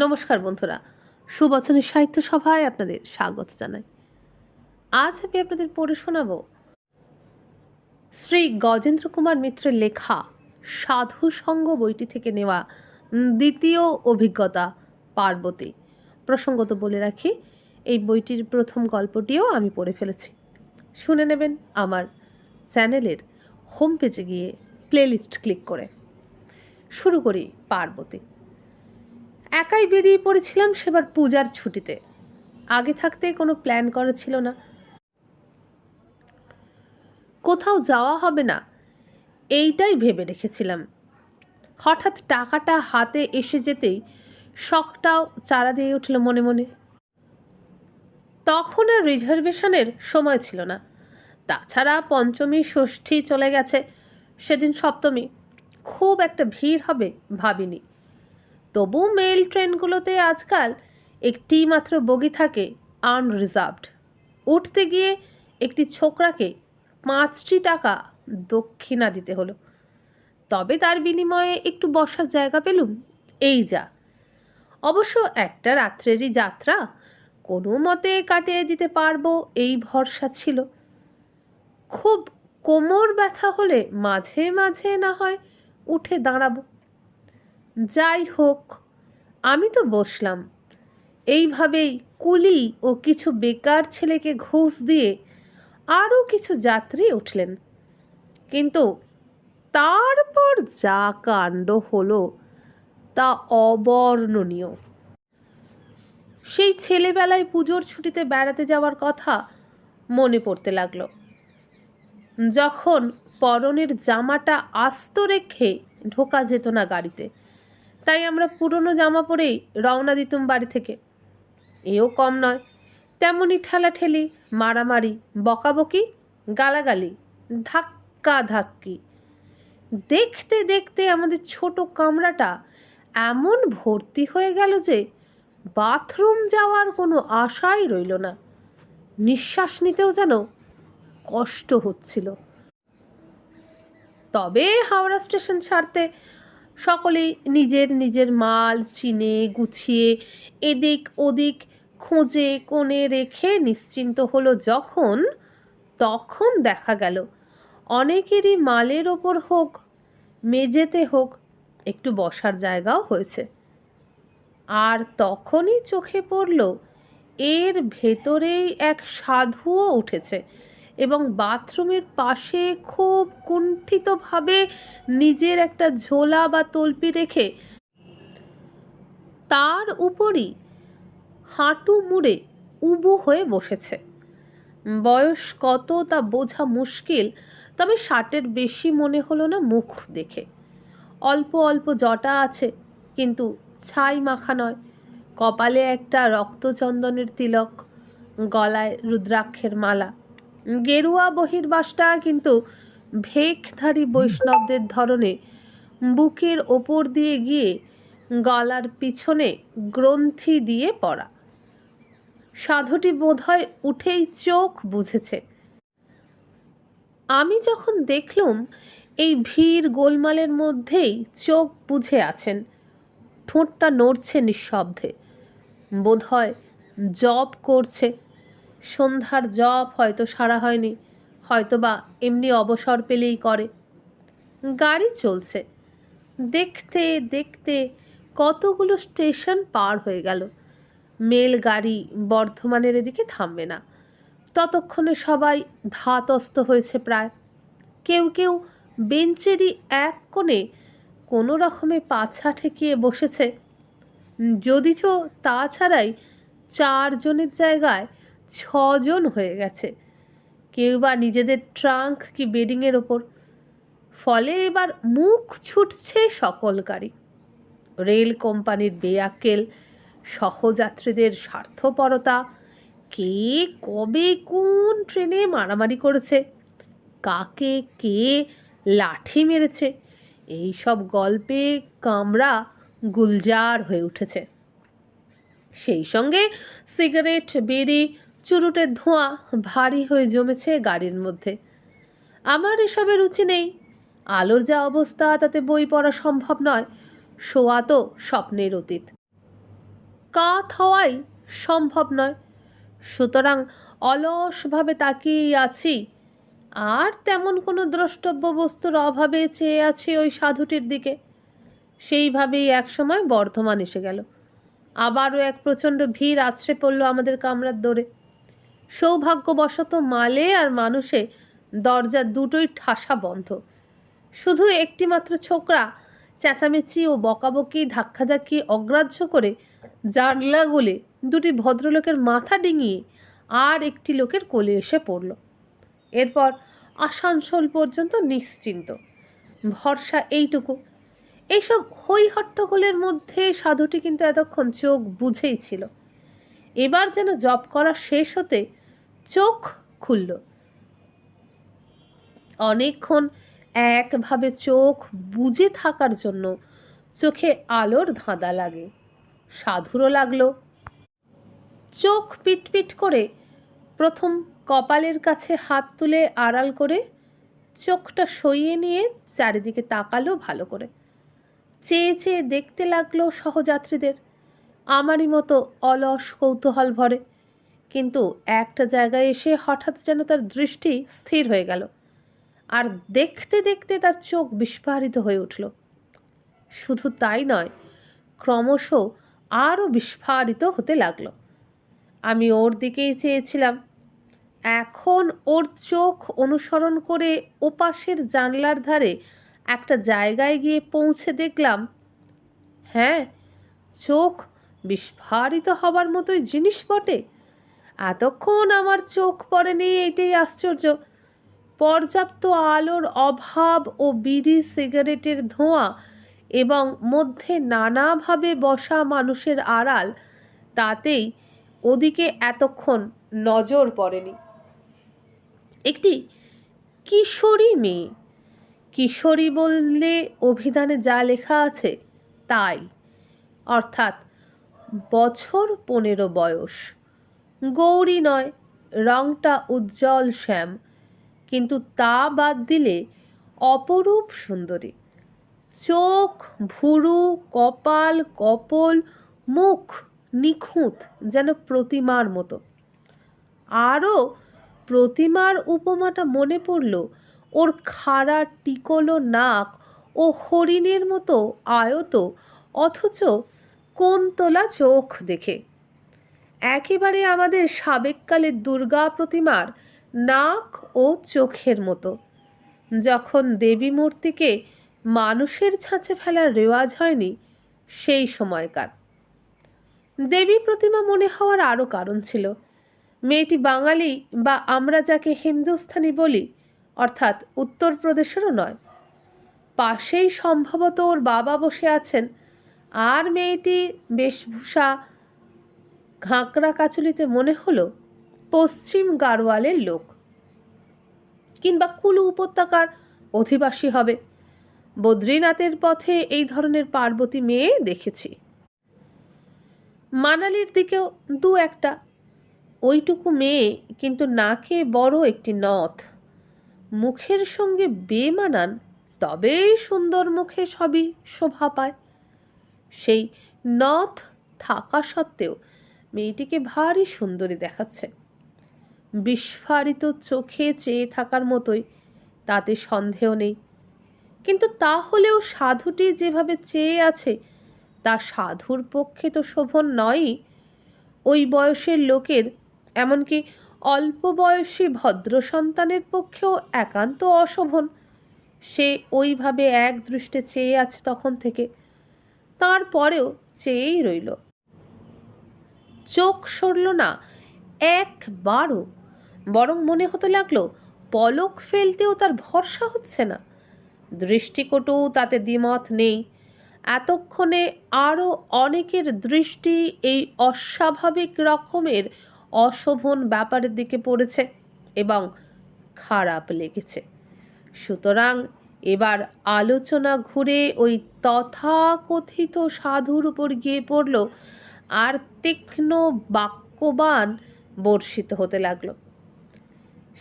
নমস্কার বন্ধুরা, সুবচনের সাহিত্য সভায় আপনাদের স্বাগত জানাই। আজ আমি আপনাদের পড়ে শোনাব শ্রী গজেন্দ্র কুমার মিত্রের লেখা সাধু সঙ্গ বইটি থেকে নেওয়া দ্বিতীয় অভিজ্ঞতা পার্বতী। প্রসঙ্গত বলে রাখি, এই বইটির প্রথম গল্পটিও আমি পড়ে ফেলেছি। শুনে নেবেন আমার চ্যানেলের হোম পেজে গিয়ে প্লেলিস্ট ক্লিক করে। শুরু করি পার্বতী। একাই বেরিয়ে পড়েছিলাম সেবার পূজার ছুটিতে। আগে থাকতে কোনো প্ল্যান করা ছিল না, কোথাও যাওয়া হবে না, এইটাই ভেবে রেখেছিলাম। হঠাৎ টাকাটা হাতে এসে যেতেই শখটাও চারা দিয়ে উঠল মনে মনে। তখন আর রিজার্ভেশনের সময় ছিল না। তাছাড়া পঞ্চমী ষষ্ঠী চলে গেছে, সেদিন সপ্তমী, খুব একটা ভিড় হবে ভাবিনি। তবু মেল ট্রেনগুলোতে আজকাল একটি মাত্র বগি থাকে আনরিজার্ভড। উঠতে গিয়ে একটি ছোকরাকে 5টি টাকা দক্ষিণা দিতে হলো, তবে তার বিনিময়ে একটু বসার জায়গা পেলুম, এই যা। অবশ্য একটা রাত্রেরই যাত্রা, কোনো মতে কাটিয়ে দিতে পারবো এই ভরসা ছিল। খুব কোমর ব্যথা হলে মাঝে মাঝে না হয় উঠে দাঁড়াবো। যাই হোক, আমি তো বসলাম। এইভাবেই কুলি ও কিছু বেকার ছেলেকে ঘুষ দিয়ে আরও কিছু যাত্রী উঠলেন। কিন্তু তারপর যা কাণ্ড হলো তা অবর্ণনীয়। সেই ছেলেবেলায় পুজোর ছুটিতে বেড়াতে যাওয়ার কথা মনে পড়তে লাগলো, যখন পরনের জামাটা আস্ত রেখে ঢোকা যেত না গাড়িতে, তাই আমরা পুরনো জামা পরেই রওনা দিতুম বাড়ি থেকে। এও কম নয়, তেমনই ঠেলাঠেলি, মারামারি, বকাবকি, গালাগালি, ধাক্কা ধাক্কি। দেখতে দেখতে আমাদের ছোট কামরাটা এমন ভর্তি হয়ে গেল যে বাথরুম যাওয়ার কোনো আশাই রইল না। নিঃশ্বাস নিতেও যেন কষ্ট হচ্ছিল। তবে হাওড়া স্টেশন ছাড়তে সকলেই নিজের নিজের মাল চিনে গুছিয়ে এদিক ওদিক খোঁজে কোণে রেখে নিশ্চিন্ত হলো যখন, তখন দেখা গেল অনেকেরই মালের ওপর হোক মেঝেতে হোক একটু বসার জায়গাও হয়েছে। আর তখনই চোখে পড়ল এর ভেতরেই এক সাধুও উঠেছে এবং বাথরুমের পাশে খুব কুণ্ঠিতভাবে নিজের একটা ঝোলা বা তলপি রেখে তার উপরই হাঁটু মুড়ে উবু হয়ে বসেছে। বয়স কত তা বোঝা মুশকিল, তবে 60-এর বেশি মনে হলো না মুখ দেখে। অল্প অল্প জটা আছে, কিন্তু ছাই মাখা নয়। কপালে একটা রক্তচন্দনের তিলক, গলায় রুদ্রাক্ষের মালা। গেরুয়া বহির্বাসটা কিন্তু ভেকধারী বৈষ্ণবদের ধরনে বুকের ওপর দিয়ে গিয়ে গলার পিছনে গ্রন্থি দিয়ে পড়া। সাধুটি বোধহয় উঠেই চোখ বুঝেছে। আমি যখন দেখলুম এই ভিড় গোলমালের মধ্যেই চোখ বুঝে আছেন, ঠোঁটটা নড়ছে নিঃশব্দে, বোধহয় জপ করছে। সন্ধ্যার জপ হয়তো সারা হয়নি, হয়তোবা এমনি অবসর পেলেই করে। গাড়ি চলছে। দেখতে দেখতে কতগুলো স্টেশন পার হয়ে গেল। মেল গাড়ি বর্ধমানের এদিকে থামবে না। ততক্ষণে সবাই ধাতস্থ হয়েছে প্রায়। কেউ কেউ বেঞ্চেরই এক কোণে কোনো রকমে পাছা ঠেকিয়ে বসেছে, যদিচ তাছাড়াই 4 জনের জায়গায় 6 জন হয়ে গেছে। কেউ বা নিজেদের ট্রাঙ্ক কি বেডিংয়ের ওপর। ফলে এবার মুখ ছুটছে সকলকারই। রেল কোম্পানির বেয়াক্কেল, সহযাত্রীদের স্বার্থপরতা, কে কবে কোন ট্রেনে মারামারি করেছে, কাকে কে লাঠি মেরেছে, এই সব গল্পে কামরা গুলজার হয়ে উঠেছে। সেই সঙ্গে সিগারেট, বিড়ি, চুরুটের ধোঁয়া ভারী হয়ে জমেছে গাড়ির মধ্যে। আমার এসবে রুচি নেই। আলোর যা অবস্থা তাতে বই পড়া সম্ভব নয়, শোয়া তো স্বপ্নের অতীত। কাত হওয়াই সম্ভব নয়। সুতরাং অলসভাবে তাকিয়েই আছি, আর তেমন কোনো দ্রষ্টব্য বস্তুর অভাবে চেয়ে আছি ওই সাধুটির দিকে। সেইভাবেই একসময় বর্ধমান এসে গেল। আবারও এক প্রচণ্ড ভিড় আছড়ে পড়ল আমাদের কামরার দোরে। সৌভাগ্যবশত মালে আর মানুষে দরজা দুটোই ঠাসা বন্ধ। শুধু একটিমাত্র ছোকরা চেঁচামেচি ও বকাবকি ধাক্কাধাক্কি অগ্রাহ্য করে জানলাগুলি দুটি ভদ্রলোকের মাথা ডিঙিয়ে আর একটি লোকের কোলে এসে পড়ল। এরপর আসানসোল পর্যন্ত নিশ্চিন্ত। ভরসা এইটুকু। এইসব হই হট্টগোলের মধ্যে সাধুটি কিন্তু এতক্ষণ চোখ বুঝেই ছিল। এবার যেন জপ করা শেষ হতে চোখ খুলল। অনেকক্ষণ একভাবে চোখ বুজে থাকার জন্য চোখে আলোর ধাঁধা লাগে। সাধুরও লাগলো। চোখ পিটপিট করে প্রথম কপালের কাছে হাত তুলে আড়াল করে চোখটা সইয়ে নিয়ে চারিদিকে তাকালো ভালো করে। চেয়ে চেয়ে দেখতে লাগলো সহযাত্রীদের, আমারই মতো অলস কৌতূহল ভরে। কিন্তু একটা জায়গায় এসে হঠাৎ যেন তার দৃষ্টি স্থির হয়ে গেল, আর দেখতে দেখতে তার চোখ বিস্ফারিত হয়ে উঠল। শুধু তাই নয়, ক্রমশ আরও বিস্ফারিত হতে লাগলো। আমি ওর দিকেই চেয়েছিলাম। এখন ওর চোখ অনুসরণ করে ওপাশের জানলার ধারে একটা জায়গায় গিয়ে পৌঁছে দেখলাম, হ্যাঁ, চোখ বিস্ফারিত হবার মতোই জিনিস বটে। এতক্ষণ আমার চোখ পড়েনি, এটাই আশ্চর্য। পর্যাপ্ত আলোর অভাব ও বিড়ি সিগারেটের ধোঁয়া এবং মধ্যে নানাভাবে বসা মানুষের আড়াল, তাতেই ওদিকে এতক্ষণ নজর পড়েনি। একটি কিশোরী মেয়ে। কিশোরী বললে অভিধানে যা লেখা আছে তাই, অর্থাৎ বছর 15 বয়স। গৌরী নয়, রংটা উজ্জ্বল শ্যাম, কিন্তু তা বাদ দিলে অপরূপ সুন্দরী। চোখ, ভুরু, কপাল, কপোল, মুখ নিখুঁত, যেন প্রতিমার মতো। আরও প্রতিমার উপমাটা মনে পড়ল ওর খাড়া টিকলো নাক ও হরিণের মতো আয়ত অথচ কোণ তোলা চোখ দেখে। একেবারে আমাদের সাবেককালের দুর্গা প্রতিমার নাক ও চোখের মতো, যখন দেবী মূর্তিকে মানুষের ছাঁচে ফেলার রেওয়াজ হয়নি সেই সময়কার। দেবী প্রতিমা মনে হওয়ার আরও কারণ ছিল। মেয়েটি বাঙালি, বা আমরা যাকে হিন্দুস্থানি বলি, অর্থাৎ উত্তরপ্রদেশেরও নয়। পাশেই সম্ভবত ওর বাবা বসে আছেন, আর মেয়েটি বেশভূষা ঘাঁকড়া কাচুলিতে মনে হলো পশ্চিম গাড়োয়ালের লোক, কিংবা কুলু উপত্যকার অধিবাসী হবে। বদ্রীনাথের পথে এই ধরনের পার্বতী মেয়ে দেখেছি, মানালির দিকেও দু একটা। ওইটুকু মেয়ে, কিন্তু নাকে বড় একটি নথ। মুখের সঙ্গে বেমানান, তবে সুন্দর মুখে সবই শোভা পায়। সেই নথ থাকা সত্ত্বেও মেয়েটিকে ভারী সুন্দরী দেখাচ্ছে। বিস্ফারিত চোখে চেয়ে থাকার মতোই, তাতে সন্দেহ নেই। কিন্তু তা হলেও সাধুটি যেভাবে চেয়ে আছে তা সাধুর পক্ষে তো শোভন নয়ই। ওই বয়সের লোকের, এমনকি অল্প বয়সী ভদ্র সন্তানের পক্ষেও একান্ত অশোভন। সে ওইভাবে এক দৃষ্টে চেয়ে আছে তখন থেকে, তারপরেও চেয়েই রইল। চোখ সরল না একবারও, বরং মনে হতে লাগলো পলক ফেলতেও তার ভরসা হচ্ছে না। দৃষ্টিকটু, তাতে দ্বিমত নেই। এতক্ষণে আরও অনেকের দৃষ্টি এই অস্বাভাবিক রকমের অশোভন ব্যাপারের দিকে পড়েছে এবং খারাপ লেগেছে। সুতরাং এবার আলোচনা ঘুরে ওই তথাকথিত সাধুর উপর গিয়ে পড়ল, আর তীক্ষ্ণ বাক্যবাণ বর্ষিত হতে লাগলো।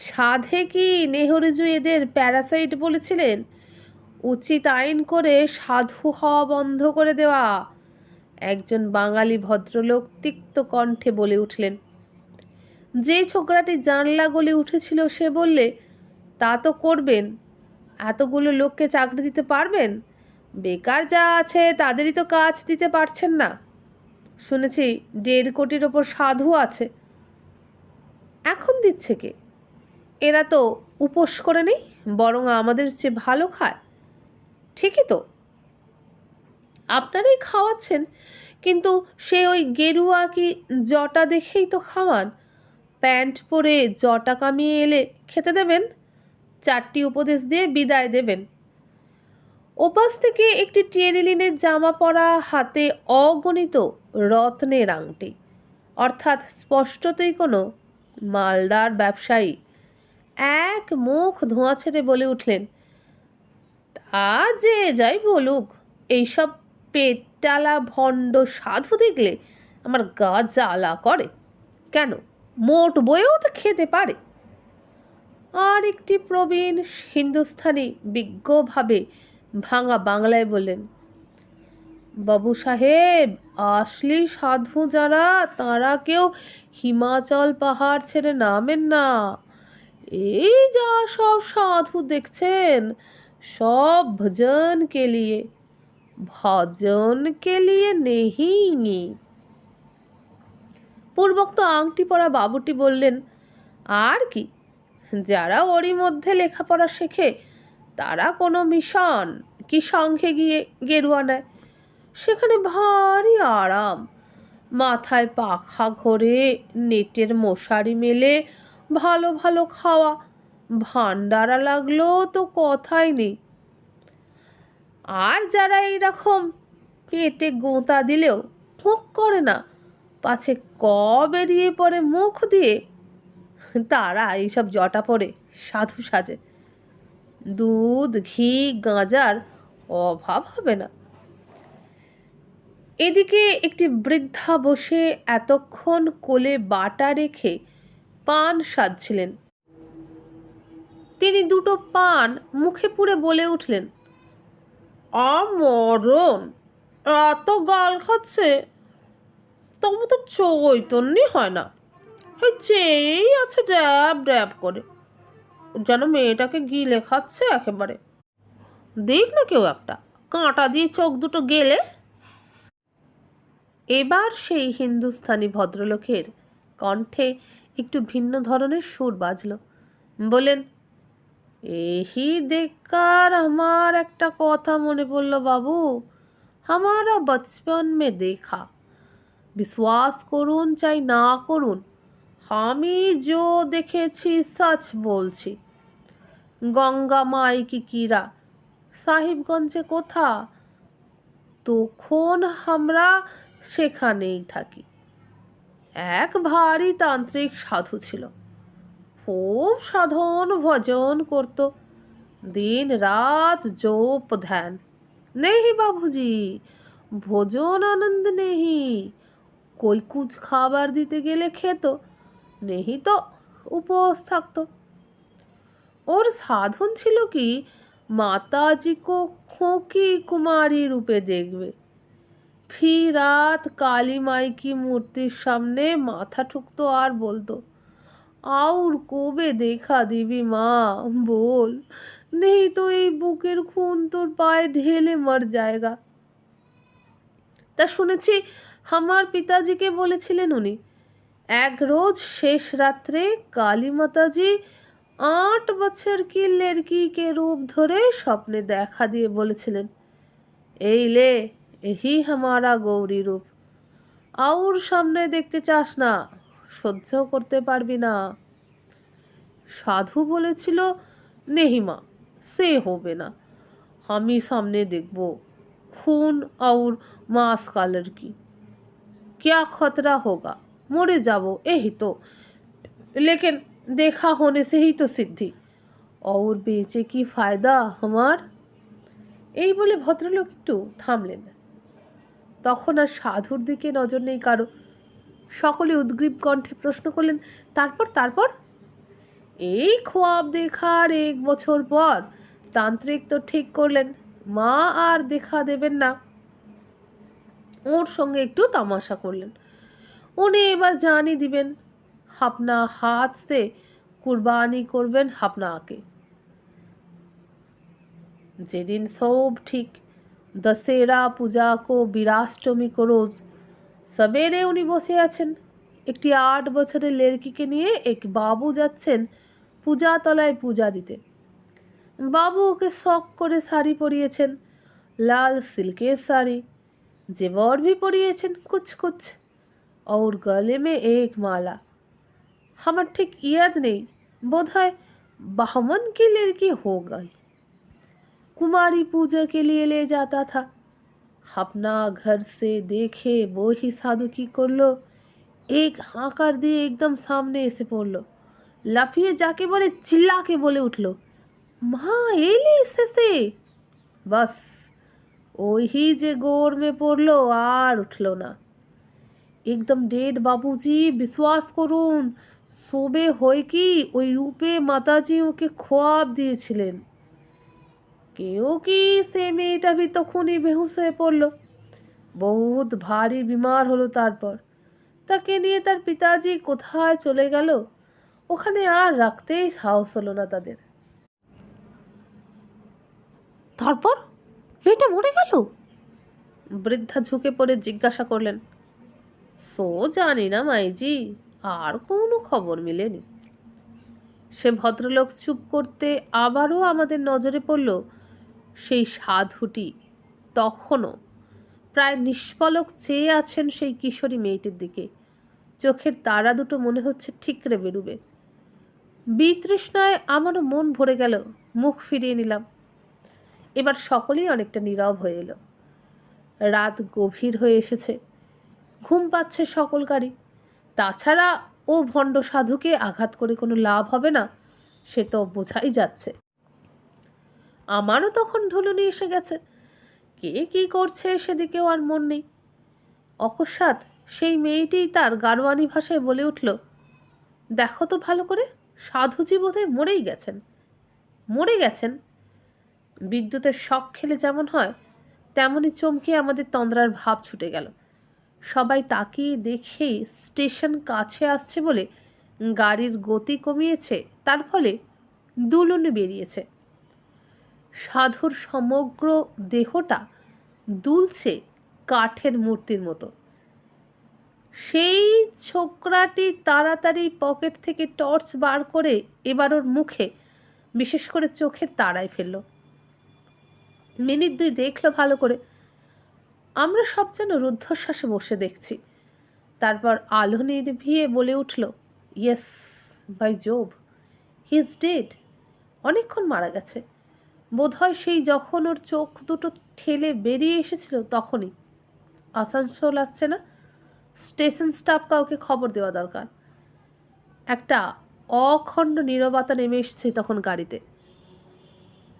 সাধে কি নেহরুজি এদের প্যারাসাইট বলেছিলেন? উচিত আইন করে সাধু হওয়া বন্ধ করে দেওয়া। একজন বাঙালি ভদ্রলোক তিক্ত কণ্ঠে বলে উঠলেন। যে ছোকরাটি জানলা গলে উঠেছিল সে বললে, তা তো করবেন, এতগুলো লোককে চাকরি দিতে পারবেন? বেকার যা আছে তাদেরই তো কাজ দিতে পারছেন না। শুনেছি 1.5 কোটির ওপর সাধু আছে। এখন দিচ্ছে কে? এরা তো উপোস করে নেই, বরং আমাদের চেয়ে ভালো খায়। ঠিকই তো, আপনারাই খাওয়াচ্ছেন, কিন্তু সে ওই গেরুয়া কি জটা দেখেই তো খাওয়ান। প্যান্ট পরে জটা কামিয়ে এলে খেতে দেবেন, 4টি উপদেশ দিয়ে বিদায় দেবেন। ওপাশ থেকে একটি টেরিলিনের জামা পরা, হাতে অগণিত রত্নের আংটি, অর্থাৎ স্পষ্টতই কোনো মালদার ব্যবসায়ী, এক মুখ ধোঁয়া ছেড়ে বলে উঠলেন, তা যে যাই বলুক, এইসব পেটালা ভণ্ড সাধু দেখলে আমার গা জ্বালা করে। কেন, মোট বইয়েও তো খেতে পারে। আর একটি প্রবীণ হিন্দুস্থানি বিজ্ঞভাবে ভাঙা বাংলায় বললেন, বাবু সাহেব, আসলি সাধু যারা তারা কেউ হিমাচল পাহাড় ছেড়ে নামেন না। এই যা সব সাধু দেখছেন, সব ভজন কে লিয়ে নেহি নি। পূর্বোক্ত আংটি পরা বাবুটি বললেন, আর কি, যারা ওরই মধ্যে লেখাপড়া শেখে তারা কোনো মিশন কি সংঘে গিয়ে গেরুয়া নেয়। সেখানে ভারী আরাম, মাথায় পাখা ঘোরে, নেটের মশারি মেলে, ভালো ভালো খাওয়া, ভান্ডারা লাগলো তো কথাই নেই। আর যারা এইরকম পেটে গোঁতা দিলেও মুখ করে না, পাছে ক বেরিয়ে পড়ে মুখ দিয়ে, তারা এইসব জটা পরে সাধু সাজে। দুধ, ঘি, গাঁজার অভাব হবে না। এদিকে একটি বৃদ্ধা বসে এতক্ষণ কোলে বাটা রেখে পান সাজছিলেন। তিনি 2টো পান মুখে পুরে বলে উঠলেন, মরণ, এত গাল খাচ্ছে, তবু তো চৈতন্যই হয় না। চেয়েই আছে ড্যাব ড্যাব করে, যেন মেয়েটাকে গিলে খাচ্ছে একেবারে। দেখ না কেউ একটা কাঁটা দিয়ে চোখ দুটো গেলে। এবার সেই হিন্দুস্থানি ভদ্রলোকের কণ্ঠে একটু ভিন্ন ধরনের সুর বাজল। বলেন, এহি দেখকার আমার একটা কথা মনে পড়ল বাবু, हमारा बचपन में देखा, বিশ্বাস করুন চাই না করুন, আমি जो দেখেছি সচ বলছি। গঙ্গা মাই কি কীরা সাহিবগঞ্জে কোথা, তখন আমরা সেখানেই থাকি। এক ভারী তান্ত্রিক সাধু ছিল, খুব সাধন ভজন করত, দিন রাত জোপ ধ্যান। নেহি বাবুজি, ভোজন আনন্দ নেহি, কই কুছ খাবার দিতে গেলে খেত, নেহি তো উপোস থাকতো। ওর সাধন ছিল কি, মাতাজি কো খোকি কুমারী রূপে দেখবে, ফি রাত কালী মাই কি মূর্তির সামনে মাথা ঠুকতো আর বলতো, আউর কবে দেখা দিবি মা, বল, নেই তো এই বুকের খুন তোর পায়ে ঢেলে মর যায়গা। তা শুনেছি আমার পিতাজিকে বলেছিলেন উনি, এক রোজ শেষ রাত্রে কালী মাতাজি 8 বছর কি লড়কি কে রূপ ধরে স্বপ্নে দেখা দিয়ে বলেছিলেন, এই লে, এহি হামারা গৌরী রূপ, আউর সামনে দেখতে চাস না, সহ্য করতে পারবি না। সাধু বলেছিল, নেহিমা, সে হবে না, আমি সামনে দেখব, खून और मांस का लड़की, क्या खतरा होगा, मरे जाबो यही तो, लेकिन देखा होने से ही तो सिद्धि, और बेचे की फायदा हमार। এই বলে ভদ্রলোক একটু থামলেন। তখন আর সাধুর দিকে নজর নেই কারো। সকলে উদ্গ্রীব কণ্ঠে প্রশ্ন করলেন, তারপর তারপর? এই খোয়াব দেখার 1 বছর পর তান্ত্রিক তো ঠিক করলেন মা আর দেখা দেবেন না। ওর সঙ্গে একটু তামাশা করলেন। উনি এবার জানিয়ে দিবেন, अपना हाथ से कुर्बानी করবেন আপনাকে। যেদিন সব ঠিক, দশেরা পূজা কো বীরাষ্টমী কো রোজ সবেরে উনি বসে আছেন। একটি 8 বছরের লেড়কিকে নিয়ে এক বাবু যাচ্ছেন পূজা তলায় পূজা দিতে। বাবু ওকে শখ করে শাড়ি পরিয়েছেন, লাল সিল্কের শাড়ি, जेवर भी পরিয়েছেন कुछ कुछ, और गले में एक माला। আমার ঠিক ইয়াদ নেই, বোধহয় बामन की लड़की हो गई, कुमारी पूजा के लिए ले जाता था। अपना घर से देखे वो ही साधु की করলো, एक হাঁকার দিয়ে একদম সামনে এসে পড়লো, লাফিয়ে যাকে বলে চিল্লাকে বলে উঠলো, মা এলি এসেছে। বাস ওই যে গোর মে পড়লো, আর উঠলো না। একদম ডেড বাবুজি, বিশ্বাস করুন, শোবে হয় কি ওই রূপে মাতাজি ওকে খোয়াব দিয়েছিলেন। কেউ কি সে মেয়েটা भी তখনই বেহুশ হয়ে পড়ল, বহুত ভারী বিমার হলো। তারপর তাকে নিয়ে তার পিতাজি কোথায় চলে গেল, ওখানে আর রাখতেই সাহস হলো না তাদের। তারপর মেয়েটা মরে গেল? বৃদ্ধা ঝুঁকে পড়ে জিজ্ঞাসা করলেন। সো জানি না মাইজি, আর কোনো খবর মিলেনি। সে ভদ্রলোক চুপ করতে আবারও আমাদের নজরে পড়ল সেই সাধুটি তখনও প্রায় নিষ্পলক চেয়ে আছেন সেই কিশোরী মেয়েটির দিকে। চোখের তারা দুটো মনে হচ্ছে ঠিকরে বেরুবে। বিতৃষ্ণায় আমারও মন ভরে গেল, মুখ ফিরিয়ে নিলাম। এবার সকলেই অনেকটা নীরব হয়ে এলো। রাত গভীর হয়ে এসেছে, ঘুম পাচ্ছে সকলকারই। তাছাড়া ও ভণ্ড সাধুকে আঘাত করে কোনো লাভ হবে না, সে তো বোঝাই যাচ্ছে। আমারও তখন ঢুলুনি এসে গেছে, কে কি করছে সেদিকেও আর মন নেই। অকস্মাৎ সেই মেয়েটিই তার গাড়োয়ানি ভাষায় বলে উঠল, দেখো তো ভালো করে, সাধুজি বোধহয় মরেই গেছেন। মরে গেছেন? বিদ্যুতের শক খেলে যেমন হয় তেমনই চমকে আমাদের তন্দ্রার ভাব ছুটে গেল। সবাই তাকিয়ে দেখেই স্টেশন কাছে আসছে বলে গাড়ির গতি কমিয়েছে, তার ফলে দুলুনি বেরিয়েছে। সাধুর সমগ্র দেহটা দুলছে কাঠের মূর্তির মতো। সেই ছোকরাটি তাড়াতাড়ি পকেট থেকে টর্চ বার করে এবার ওর মুখে, বিশেষ করে চোখের তারায় ফেলল। মিনিট 2 দেখলো ভালো করে। আমরা সব যেন রুদ্ধশ্বাসে বসে দেখছি। তারপর আলো নিভিয়ে বলে উঠল, yes by Jove, he is dead. অনেকক্ষণ মারা গেছে। বোধহয় সেই যখন ওর চোখ দুটো ঠেলে বেরিয়ে এসেছিল তখনই। আসানসোল আসছে না? স্টেশন স্টাফ কাউকে খবর দেওয়া দরকার। একটা অখণ্ড নীরবতা নেমে এসেছে তখন গাড়িতে।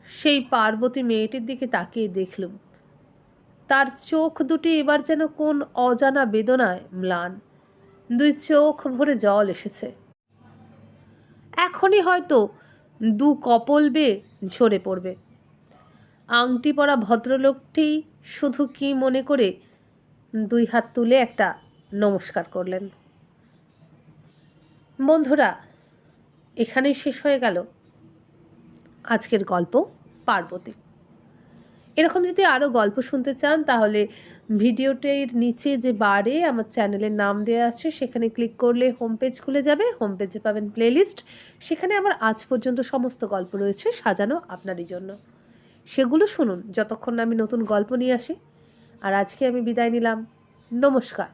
সেই পার্বতী মেয়েটির দিকে তাকিয়ে দেখলুম, তার চোখ দুটি এবার যেন কোন অজানা বেদনায় ম্লান। 2 চোখ ভরে জল এসেছে। এখনই হয়তো 2 কপল বেয়ে ঝরে পড়বে। আংটি পরা ভদ্রলোকটি শুধু কি মনে করে 2 হাত তুলে একটা নমস্কার করলেন। বন্ধুরা, এখানেই শেষ হয়ে গেল আজকের গল্প পার্বতী। এরকম যদি আরও গল্প শুনতে চান তাহলে ভিডিওটির নিচে যে বারে আমার চ্যানেলের নাম দেওয়া আছে সেখানে ক্লিক করলে হোম পেজ খুলে যাবে। হোম পেজে পাবেন প্লেলিস্ট, সেখানে আমার আজ পর্যন্ত সমস্ত গল্প রয়েছে সাজানো আপনারই জন্য। সেগুলো শুনুন যতক্ষণ না আমি নতুন গল্প নিয়ে আসি। আর আজকে আমি বিদায় নিলাম। নমস্কার।